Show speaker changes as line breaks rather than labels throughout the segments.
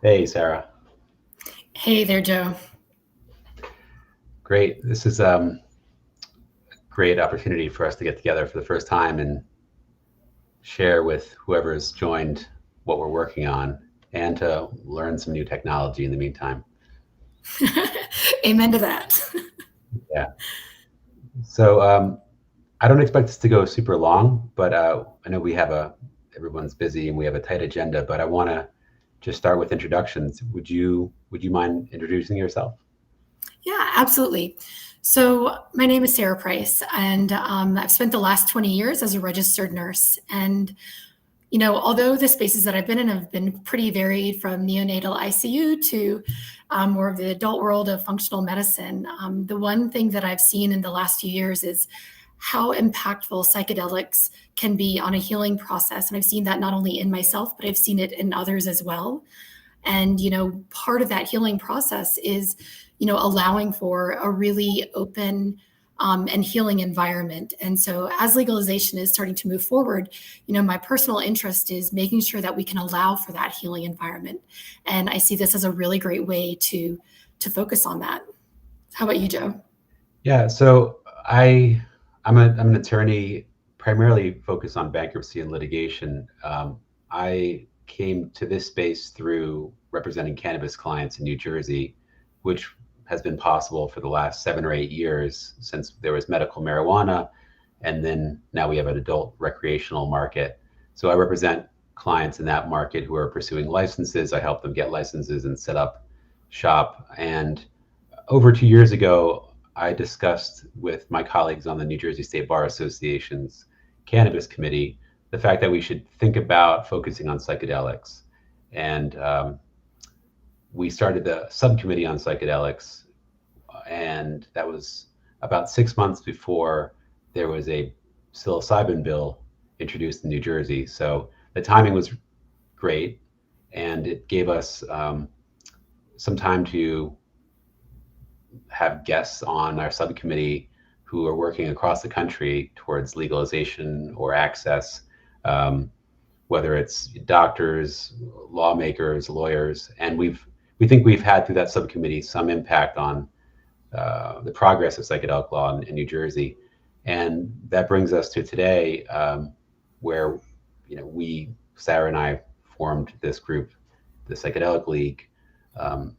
Hey, Sarah.
Hey there, Joe.
Great. This is a great opportunity for us to get together for the first time and share with whoever's joined what we're working on and to learn some new technology in the meantime.
Amen to that.
Yeah. So I don't expect this to go super long, but I know everyone's busy and we have a tight agenda, but I want to just start with introductions. Would you mind introducing yourself?
Yeah, absolutely. So, my name is Sarah Price, and I've spent the last 20 years as a registered nurse. And, although the spaces that I've been in have been pretty varied from neonatal ICU to more of the adult world of functional medicine, the one thing that I've seen in the last few years is how impactful psychedelics can be on a healing process. And I've seen that not only in myself, but I've seen it in others as well. And, part of that healing process is, allowing for a really open and healing environment. And so as legalization is starting to move forward, my personal interest is making sure that we can allow for that healing environment. And I see this as a really great way to focus on that. How about you, Joe?
Yeah, so I'm an attorney primarily focused on bankruptcy and litigation. I came to this space through representing cannabis clients in New Jersey, which has been possible for the last 7 or 8 years since there was medical marijuana, and then now we have an adult recreational market. So I represent clients in that market who are pursuing licenses. I help them get licenses and set up shop. And over 2 years ago, I discussed with my colleagues on the New Jersey State Bar Association's cannabis committee the fact that we should think about focusing on psychedelics. And we started the subcommittee on psychedelics, and that was about 6 months before there was a psilocybin bill introduced in New Jersey. So the timing was great, and it gave us some time to have guests on our subcommittee who are working across the country towards legalization or access, um, whether it's doctors, lawmakers, lawyers, and we think we've had through that subcommittee some impact on the progress of psychedelic law in New Jersey, and that brings us to today, where Sarah and I formed this group, the Psychedelic League, um,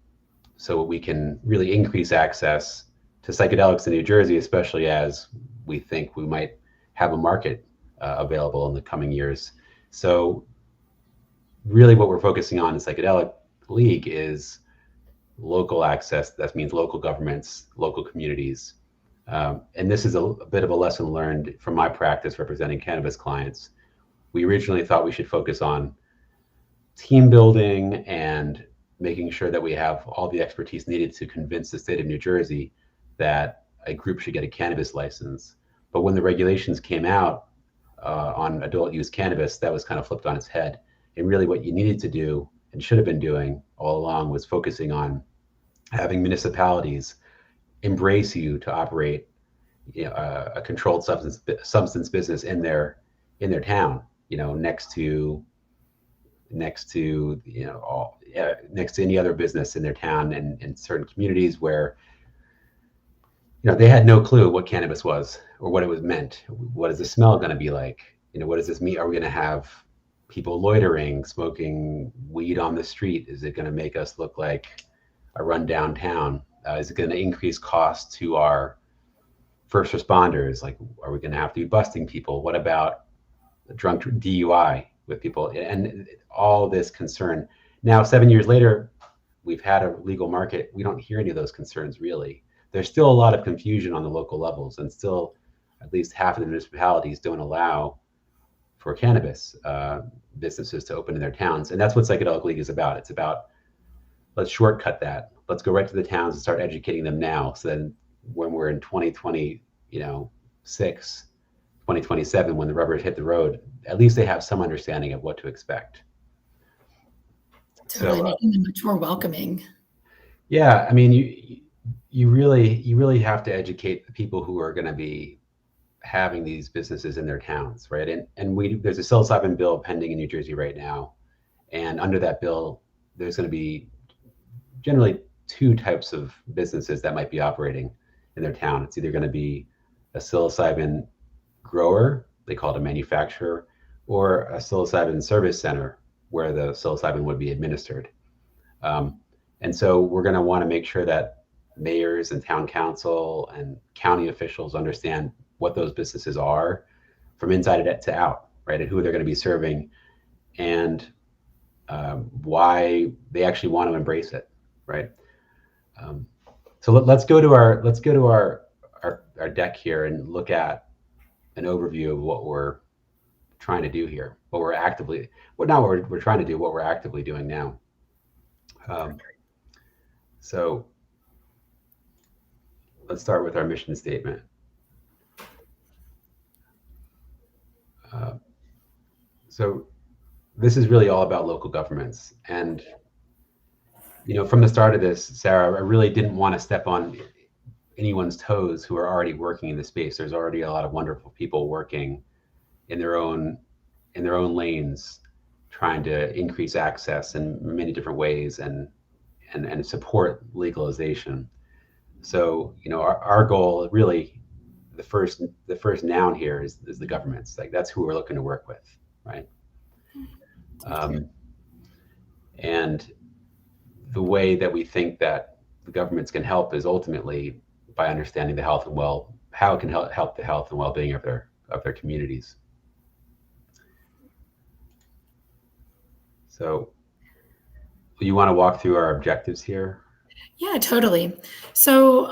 so we can really increase access to psychedelics in New Jersey, especially as we think we might have a market available in the coming years. So, really, what we're focusing on in Psychedelic League is local access. That means local governments, local communities. And this is a bit of a lesson learned from my practice representing cannabis clients. We originally thought we should focus on team building and making sure that we have all the expertise needed to convince the state of New Jersey that a group should get a cannabis license. But when the regulations came out on adult use cannabis, that was kind of flipped on its head. And really, what you needed to do and should have been doing all along was focusing on having municipalities embrace you to operate, a controlled substance business in their town. Next to next to any other business in their town, and in certain communities where they had no clue what cannabis was or what it was meant. What is the smell going to be like? What does this mean? Are we going to have people loitering, smoking weed on the street? Is it going to make us look like a rundown town? Is it going to increase costs to our first responders? Like, are we going to have to be busting people? What about drunk DUI with people? And all this concern. Now, 7 years later, we've had a legal market. We don't hear any of those concerns really. There's still a lot of confusion on the local levels, and still at least half of the municipalities don't allow for cannabis businesses to open in their towns. And that's what Psychedelic League is about. It's about, let's shortcut that. Let's go right to the towns and start educating them now. So then when we're in 2020, 2027, when the rubber hit the road, at least they have some understanding of what to expect.
Totally
So
making them much more welcoming.
yeah, I mean, you really have to educate the people who are going to be having these businesses in their towns, right? And there's a psilocybin bill pending in New Jersey right now, and under that bill, there's going to be generally two types of businesses that might be operating in their town. It's either going to be a psilocybin grower, they call it a manufacturer, or a psilocybin service center where the psilocybin would be administered. Um, and so we're going to want to make sure that mayors and town council and county officials understand what those businesses are from inside to out, right? And who they're going to be serving, and why they actually want to embrace it, right? Um, so let's go to our deck here and look at an overview of what we're trying to do here, what we're actively, what not what we're trying to do, what we're actively doing now. So let's start with our mission statement. So this is really all about local governments. And, from the start of this, Sarah, I really didn't want to step on anyone's toes who are already working in the space. There's already a lot of wonderful people working in their own lanes, trying to increase access in many different ways and support legalization. So, our goal really, the first noun here is the governments. Like, that's who we're looking to work with, right? And the way that we think that the governments can help is ultimately by understanding the health and how it can help the health and well-being of their communities. So, you want to walk through our objectives here?
Yeah, totally. So,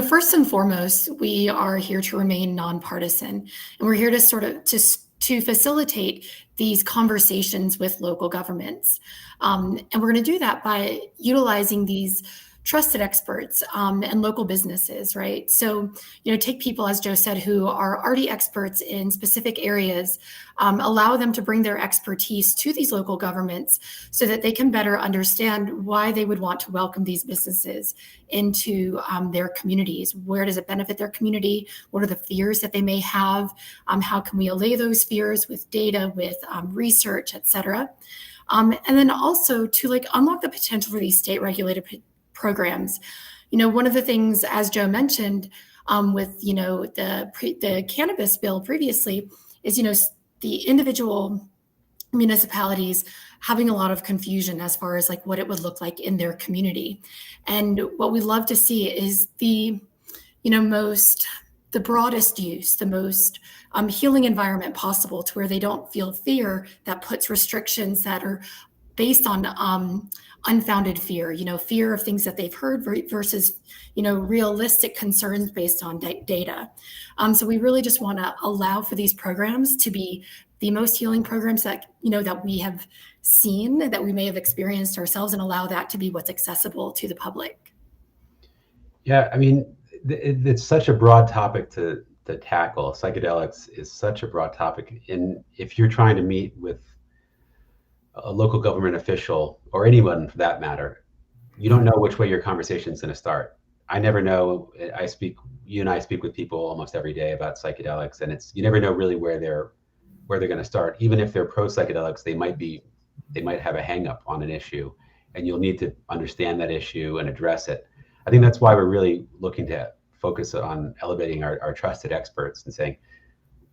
first and foremost, we are here to remain nonpartisan, and we're here to sort of to facilitate these conversations with local governments. And we're going to do that by utilizing these trusted experts and local businesses, right? So, take people, as Joe said, who are already experts in specific areas, allow them to bring their expertise to these local governments so that they can better understand why they would want to welcome these businesses into their communities. Where does it benefit their community? What are the fears that they may have? How can we allay those fears with data, with research, et cetera? And then also to unlock the potential for these state regulated programs. One of the things, as Joe mentioned, with the cannabis bill previously, is the individual municipalities having a lot of confusion as far as what it would look like in their community. And what we love to see is the broadest use, the most healing environment possible, to where they don't feel fear that puts restrictions that are based on unfounded fear, fear of things that they've heard versus, realistic concerns based on data. So we really just want to allow for these programs to be the most healing programs that, that we have seen, that we may have experienced ourselves, and allow that to be what's accessible to the public.
Yeah, I mean, it's such a broad topic to tackle. Psychedelics is such a broad topic. And if you're trying to meet with a local government official, or anyone for that matter, you don't know which way your conversation is going to start. I never know. You and I speak with people almost every day about psychedelics, and you never know really where they're going to start. Even if they're pro psychedelics, they might have a hang up on an issue, and you'll need to understand that issue and address it. I think that's why we're really looking to focus on elevating our trusted experts and saying,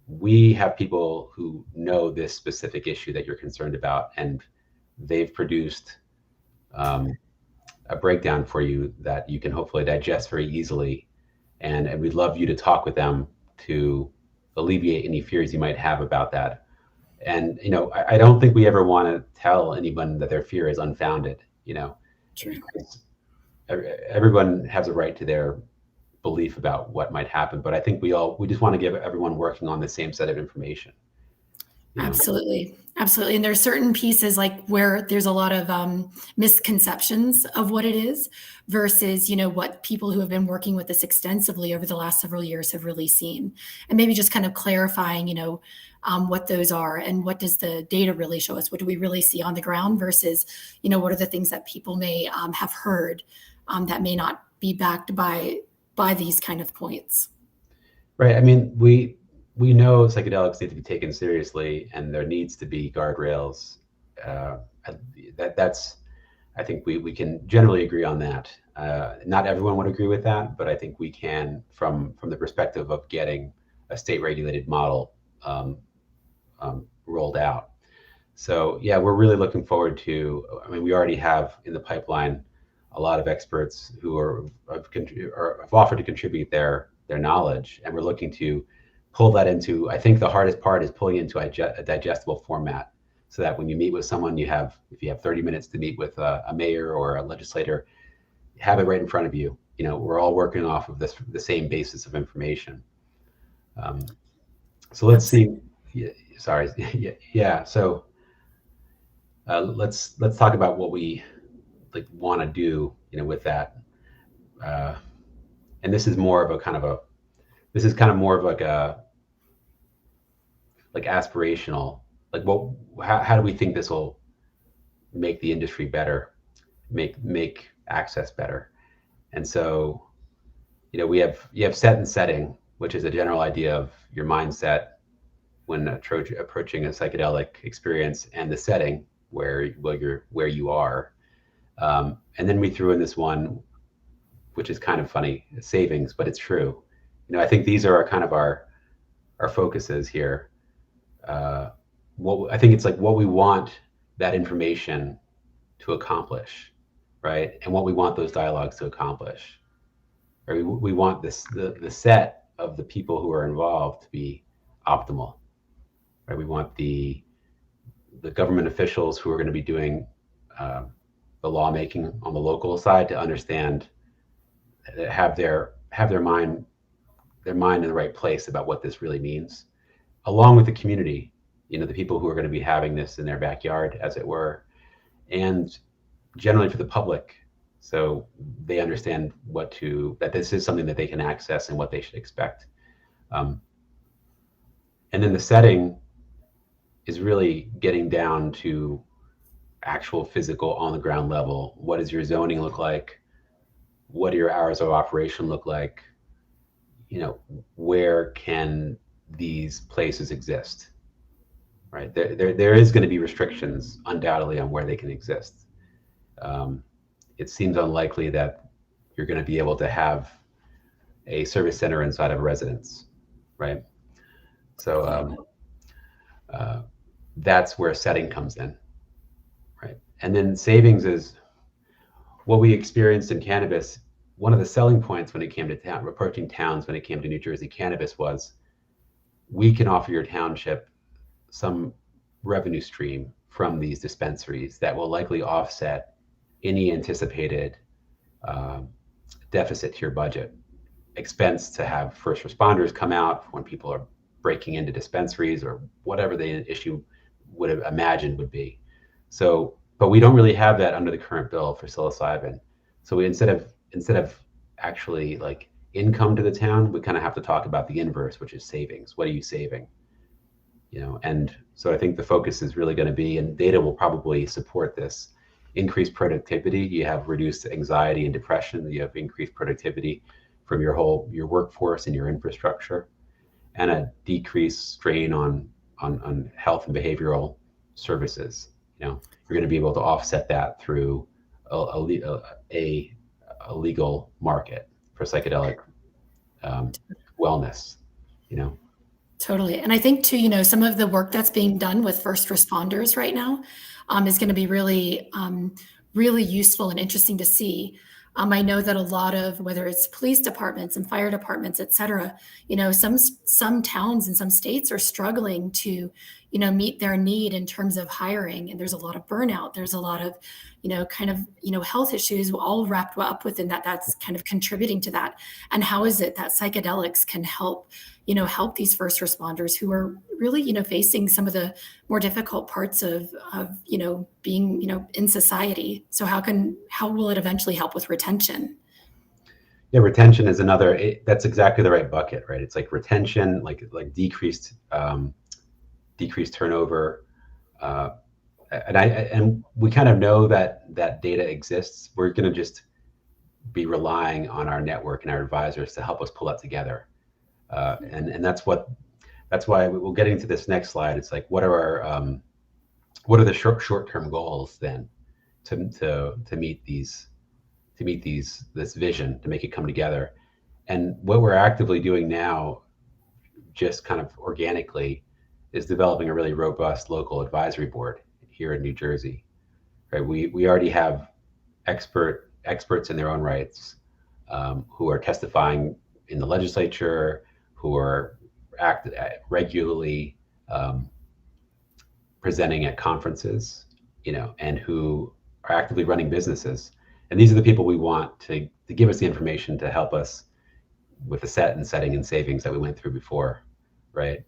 we have people who know this specific issue that you're concerned about, and they've produced a breakdown for you that you can hopefully digest very easily. And we'd love you to talk with them to alleviate any fears you might have about that. And, I don't think we ever want to tell anyone that their fear is unfounded,
True.
Everyone has a right to their belief about what might happen, but I think we just want to give everyone working on the same set of information.
Absolutely. And there's certain pieces where there's a lot of misconceptions of what it is versus, what people who have been working with this extensively over the last several years have really seen. And maybe just kind of clarifying, what those are and what does the data really show us? What do we really see on the ground versus, what are the things that people may have heard that may not be backed by these kind of points.
Right. I mean, we know psychedelics need to be taken seriously, and there needs to be guardrails. That's I think we can generally agree on that. Not everyone would agree with that, but I think we can from the perspective of getting a state regulated model rolled out. So yeah, we're really looking forward to. I mean, we already have in the pipeline a lot of experts who have offered to contribute their knowledge, and we're looking to pull that into. I think the hardest part is pulling into a digestible format, so that when you meet with someone, if you have 30 minutes to meet with a mayor or a legislator, have it right in front of you. We're all working off of the same basis of information. So let's see. Yeah, sorry. Yeah. So let's talk about what we want to do, with that. And this is more of a kind of a, this is kind of more of like a, like aspirational, like how do we think this will make the industry better, make access better? And so, you have set and setting, which is a general idea of your mindset when approaching a psychedelic experience, and the setting where you are. And then we threw in this one, which is kind of funny, savings, but it's true. I think these are our focuses here. I think it's like what we want that information to accomplish, right? And what we want those dialogues to accomplish. Or we want the set of the people who are involved to be optimal, right? We want the government officials who are going to be doing the lawmaking on the local side to understand, have their mind in the right place about what this really means, along with the community, the people who are going to be having this in their backyard, as it were, and generally for the public, so they understand that this is something that they can access and what they should expect. And then the setting is really getting down to actual physical on the ground level. What does your zoning look like? What do your hours of operation look like? Where can these places exist? Right? There is going to be restrictions, undoubtedly, on where they can exist. It seems unlikely that you're going to be able to have a service center inside of a residence, right? So that's where setting comes in, right? And then savings is what we experienced in cannabis. One of the selling points when it came to approaching towns, when it came to New Jersey cannabis, was we can offer your township some revenue stream from these dispensaries that will likely offset any anticipated deficit to your budget. Expense to have first responders come out when people are breaking into dispensaries, or whatever the issue would have imagined would be. So, but we don't really have that under the current bill for psilocybin. So we, instead of actually like income to the town, we kind of have to talk about the inverse, which is savings. What are you saving? And so I think the focus is really going to be, and data will probably support this, increased productivity. You have reduced anxiety and depression. You have increased productivity from your workforce and your infrastructure, and a decreased strain on health and behavioral services. You're going to be able to offset that through a legal market for psychedelic wellness.
Totally. And I think too, some of the work that's being done with first responders right now is going to be really, really useful and interesting to see. I know that a lot of, whether it's police departments and fire departments, et cetera, some towns and some states are struggling to, meet their need in terms of hiring. And there's a lot of burnout. There's a lot of, health issues all wrapped up within that. That's kind of contributing to that. And how is it that psychedelics can help these first responders who are really, facing some of the more difficult parts of being, in society. So how will it eventually help with retention?
Yeah, retention is that's exactly the right bucket, right? It's like retention, like decreased turnover. And we kind of know that data exists. We're going to just be relying on our network and our advisors to help us pull that together. And that's why we'll get into this next slide. It's like, what are the short-term goals then to meet this vision, to make it come together. And what we're actively doing now, just kind of organically, is developing a really robust local advisory board here in New Jersey. Right, we already have experts in their own rights, who are testifying in the legislature, who are regularly, presenting at conferences, and who are actively running businesses. And these are the people we want to give us the information to help us with the setting and savings that we went through before, right?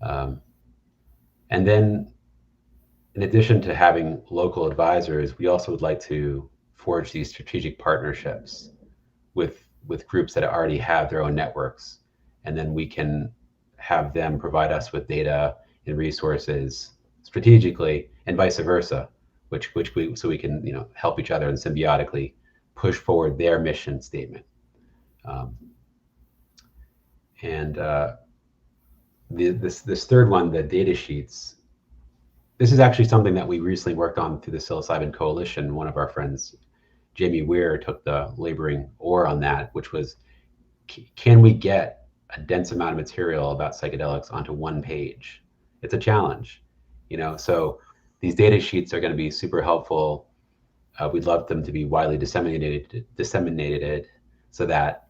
Um, and then, in addition to having local advisors, we also would like to forge these strategic partnerships with groups that already have their own networks, and then we can have them provide us with data and resources strategically, and vice versa, which we so we can help each other and symbiotically push forward their mission statement. Um, and this third one, the data sheets. This is actually something that we recently worked on through the Psilocybin Coalition. One of our friends, Jamie Weir, took the laboring oar on that, which was, can we get a dense amount of material about psychedelics onto one page? It's a challenge, so these data sheets are going to be super helpful. We'd love them to be widely disseminated so that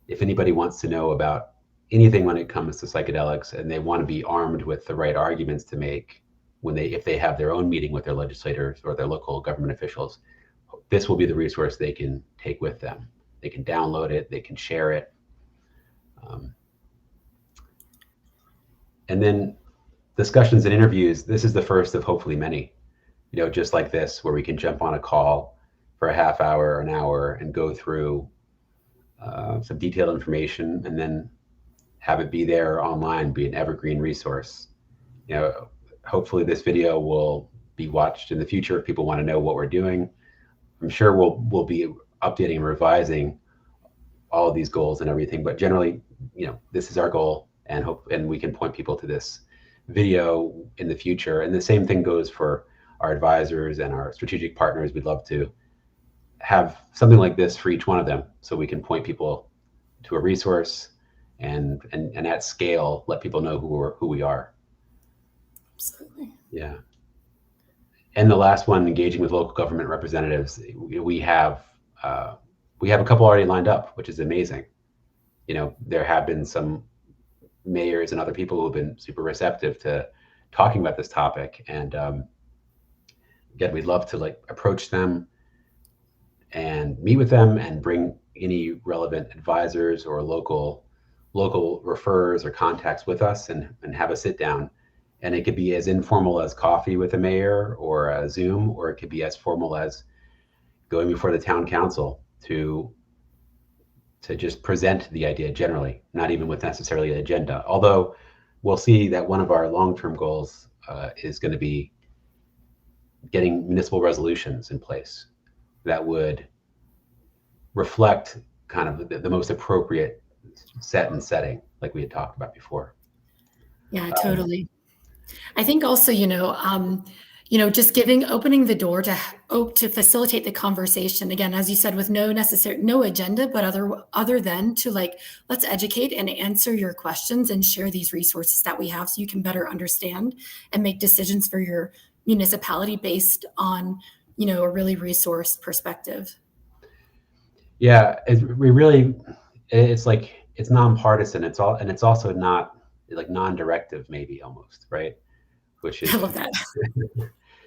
if anybody wants to know about anything when it comes to psychedelics, and they want to be armed with the right arguments to make if they have their own meeting with their legislators or their local government officials, this will be the resource they can take with them. They can download it, they can share it. And then discussions and interviews. This is the first of hopefully many, just like this, where we can jump on a call for a half hour or an hour and go through some detailed information, and then have it be there online, be an evergreen resource. Hopefully this video will be watched in the future if people want to know what we're doing. I'm sure we'll be updating and revising all of these goals and everything, but generally, this is our goal, and we can point people to this video in the future. And the same thing goes for our advisors and our strategic partners. We'd love to have something like this for each one of them, so we can point people to a resource, and at scale let people know who we are.
Absolutely.
Yeah. And the last one, engaging with local government representatives. We have a couple already lined up, which is amazing. There have been some mayors and other people who have been super receptive to talking about this topic. And again, we'd love to approach them and meet with them and bring any relevant advisors or local referrers or contacts with us, and have a sit down. And it could be as informal as coffee with a mayor or a Zoom, or it could be as formal as going before the town council to just present the idea generally, not even with necessarily an agenda. Although we'll see that one of our long-term goals is going to be getting municipal resolutions in place that would reflect kind of the most appropriate setting, like we had talked about before.
Yeah, totally. I think also, just opening the door to facilitate the conversation. Again, as you said, with no agenda, but other than to let's educate and answer your questions and share these resources that we have, so you can better understand and make decisions for your municipality based on, a really resource perspective.
Yeah, it's nonpartisan. It's also not non-directive, maybe, almost, right? Which is,
I love that.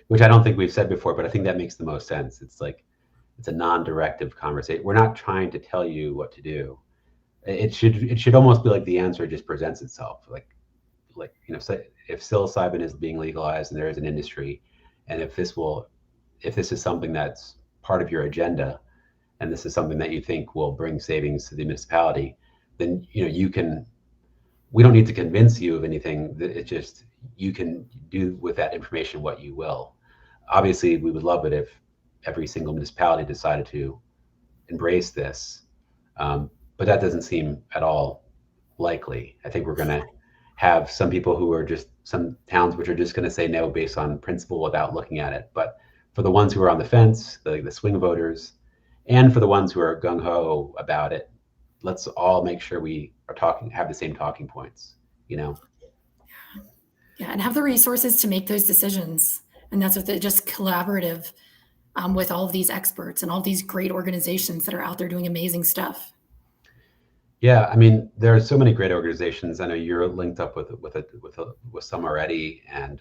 which I don't think we've said before, but I think that makes the most sense. It's a non-directive conversation. We're not trying to tell you what to do. It should almost be like the answer just presents itself. Say if psilocybin is being legalized and there is an industry, and if this is something that's part of your agenda, and this is something that you think will bring savings to the municipality, then we don't need to convince you of anything. It's just, you can do with that information what you will. Obviously, we would love it if every single municipality decided to embrace this, but that doesn't seem at all likely. I think we're going to have some towns which are just going to say no based on principle without looking at it. But for the ones who are on the fence, the swing voters, and for the ones who are gung ho about it. Let's all make sure we are have the same talking points, you know?
Yeah, and have the resources to make those decisions. And that's what the just collaborative with all of these experts and all these great organizations that are out there doing amazing stuff.
Yeah, I mean, there are so many great organizations. I know you're linked up with some already, and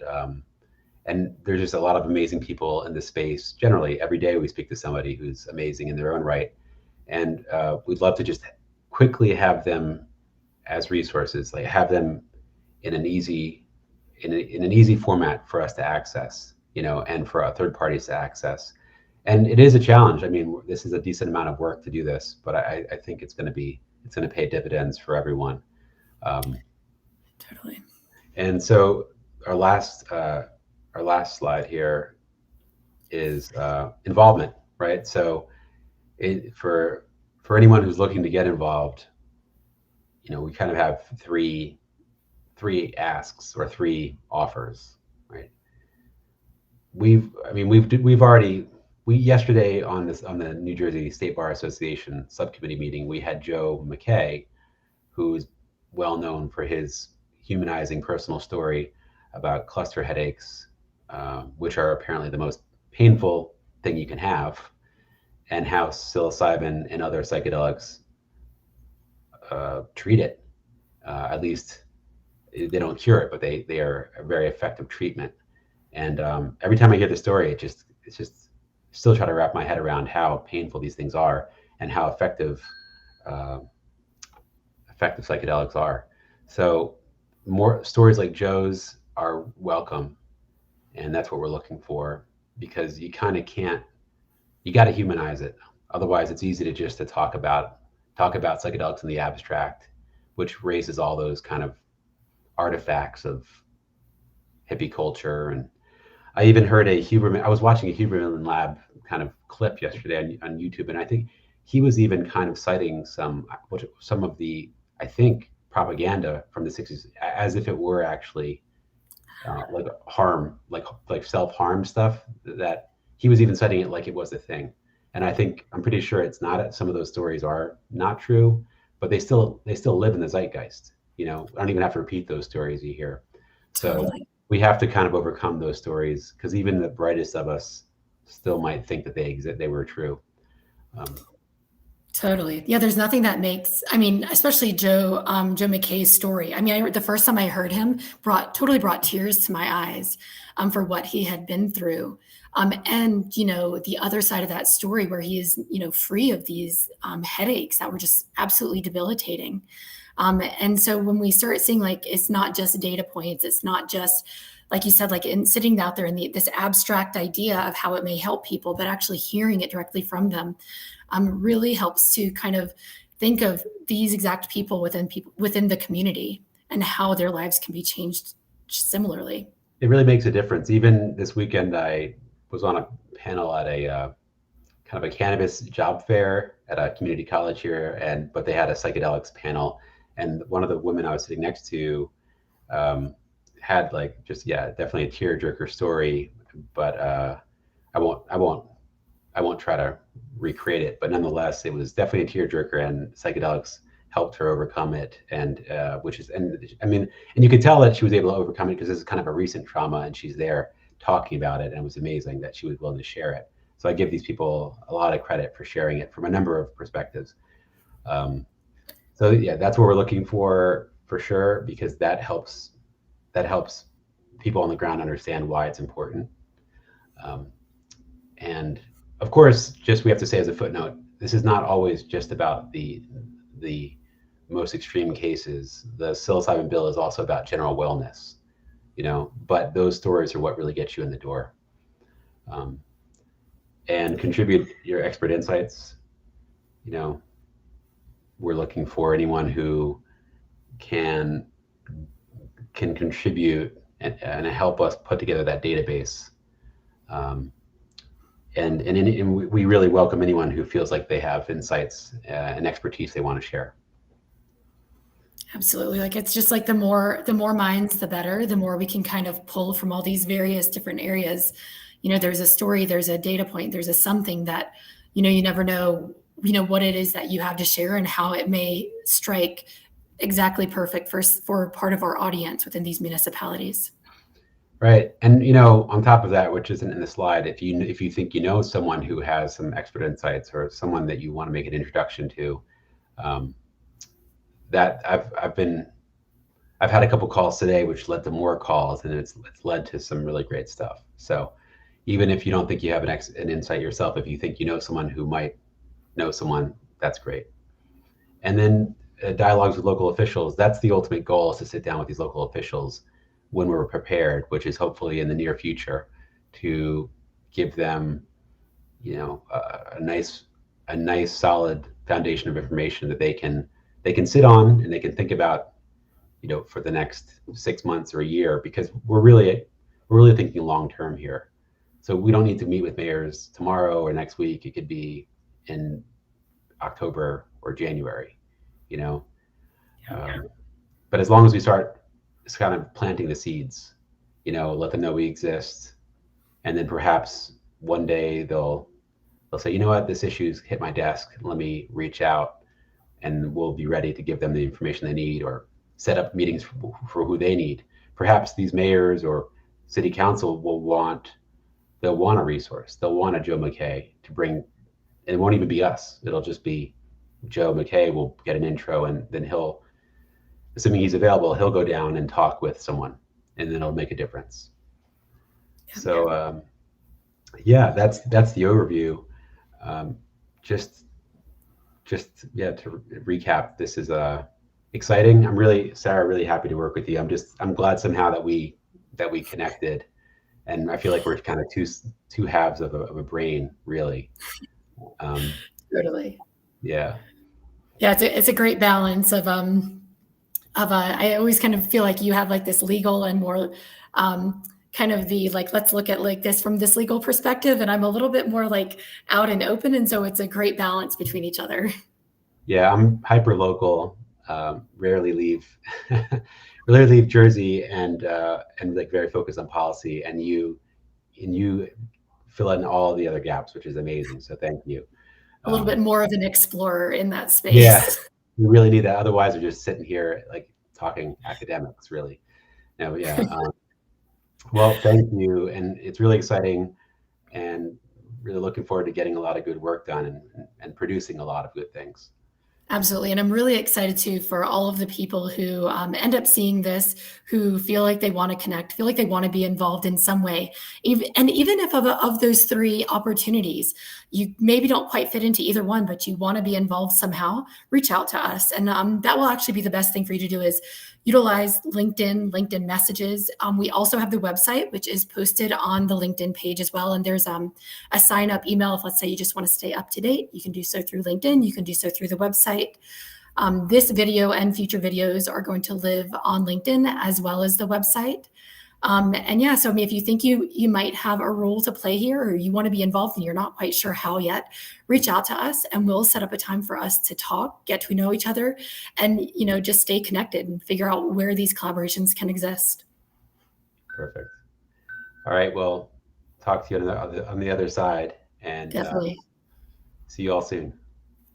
there's just a lot of amazing people in this space. Generally, every day we speak to somebody who's amazing in their own right, and we'd love to just quickly have them as resources, like have them in an easy in an easy format for us to access, and for third parties to access. And it is a challenge. I mean, this is a decent amount of work to do this, but I think it's going to pay dividends for everyone.
Totally.
And so our last slide here is involvement, right? So for anyone who's looking to get involved, we kind of have three asks or three offers, right? Yesterday on the New Jersey State Bar Association subcommittee meeting, we had Joe McKay, who's well known for his humanizing personal story about cluster headaches, which are apparently the most painful thing you can have, and how psilocybin and other psychedelics treat it. At least they don't cure it, but they are a very effective treatment. And every time I hear the story, it's just still try to wrap my head around how painful these things are and how effective psychedelics are. So more stories like Joe's are welcome, and that's what we're looking for, because you kind of can't, you got to humanize it. Otherwise, it's easy to just to talk about psychedelics in the abstract, which raises all those kind of artifacts of hippie culture. And I even heard I was watching a Huberman Lab kind of clip yesterday on YouTube, and I think he was even kind of citing some of the, I think, propaganda from the 60s as if it were actually like harm, like self-harm stuff, that he was even citing it like it was a thing. And I'm pretty sure it's not. Some of those stories are not true, but they still live in the zeitgeist. I don't even have to repeat those stories you hear. So
Totally.
we have to kind of overcome those stories, because even the brightest of us still might think that they were true.
Totally. Yeah, there's nothing that makes, especially Joe McKay's story. The first time I heard him totally brought tears to my eyes for what he had been through. And, the other side of that story where he is, free of these headaches that were just absolutely debilitating. And so when we start seeing, like, it's not just data points, it's not just, like you said, like in sitting out there in this abstract idea of how it may help people, but actually hearing it directly from them really helps to kind of think of these exact people within the community and how their lives can be changed similarly.
It really makes a difference. Even this weekend, I was on a panel at a kind of a cannabis job fair at a community college here, but they had a psychedelics panel, and one of the women I was sitting next to had definitely a tearjerker story, but I won't try to recreate it, but nonetheless, it was definitely a tearjerker, and psychedelics helped her overcome it. And you could tell that she was able to overcome it because this is kind of a recent trauma, and she's there talking about it, and it was amazing that she was willing to share it. So I give these people a lot of credit for sharing it from a number of perspectives. So yeah, that's what we're looking for sure, because that helps people on the ground understand why it's important. And of course, just we have to say as a footnote, this is not always just about the most extreme cases. The psilocybin bill is also about general wellness, but those stories are what really get you in the door. And contribute your expert insights. We're looking for anyone who can contribute and help us put together that database. And we really welcome anyone who feels like they have insights and expertise they want to share.
Absolutely. Like, it's just like the more minds, the better, the more we can kind of pull from all these various different areas. there's a story, there's a data point, there's a something that, you never know, what it is that you have to share and how it may strike exactly perfect for part of our audience within these municipalities.
Right. And on top of that, which isn't in the slide, if you think someone who has some expert insights or someone that you want to make an introduction to, um, that I've had a couple calls today, which led to more calls, and it's led to some really great stuff. So even if you don't think you have an insight yourself, if you think someone who might know someone, that's great. And then dialogues with local officials. That's the ultimate goal, is to sit down with these local officials when we're prepared, which is hopefully in the near future, to give them, a nice solid foundation of information that they can sit on and they can think about, for the next 6 months or a year, because we're really thinking long term here. So we don't need to meet with mayors tomorrow or next week. It could be in October or January, you know. Um, but as long as we start just kind of planting the seeds, let them know we exist, and then perhaps one day they'll say, what, this issue's hit my desk. Let me reach out, and we'll be ready to give them the information they need, or set up meetings for who they need. Perhaps these mayors or city council they'll want a resource. They'll want a Joe McKay to bring, and it won't even be us. It'll just be Joe McKay will get an intro, and then assuming he's available, he'll go down and talk with someone, and then it'll make a difference. So yeah, that's the overview. Just yeah, to recap, this is exciting. I'm really, Sarah, really happy to work with you. I'm glad somehow that we connected, and I feel like we're kind of two halves of a brain, really.
Totally.
Yeah.
Yeah, it's a great balance of I always kind of feel like you have like this legal and more kind of the like, let's look at like this from this legal perspective, and I'm a little bit more like out and open, and so it's a great balance between each other.
Yeah, I'm hyper local. Rarely leave, rarely leave Jersey, and like very focused on policy. And you fill in all the other gaps, which is amazing. So thank you.
A little bit more of an explorer in that
Yeah,
space.
we really need that. Otherwise, we're just sitting here like talking academics, really. No, but yeah. Well, thank you, and it's really exciting, and really looking forward to getting a lot of good work done, and producing a lot of good things.
Absolutely. And I'm really excited too for all of the people who end up seeing this, who feel like they want to connect, feel like they want to be involved in some way. And even if of those three opportunities, you maybe don't quite fit into either one, but you want to be involved somehow, reach out to us. And that will actually be the best thing for you to do, is utilize LinkedIn messages. We also have the website, which is posted on the LinkedIn page as well. And there's a sign up email. If, let's say, you just want to stay up to date, you can do so through LinkedIn. You can do so through the website. This video and future videos are going to live on LinkedIn as well as the website. And yeah, so I mean, if you think you might have a role to play here, or you want to be involved and you're not quite sure how yet, reach out to us and we'll set up a time for us to talk, get to know each other, and just stay connected and figure out where these collaborations can exist.
Perfect. All right. Well, talk to you on the other side, and
Definitely.
see you all soon.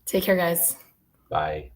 Take care, guys.
Bye.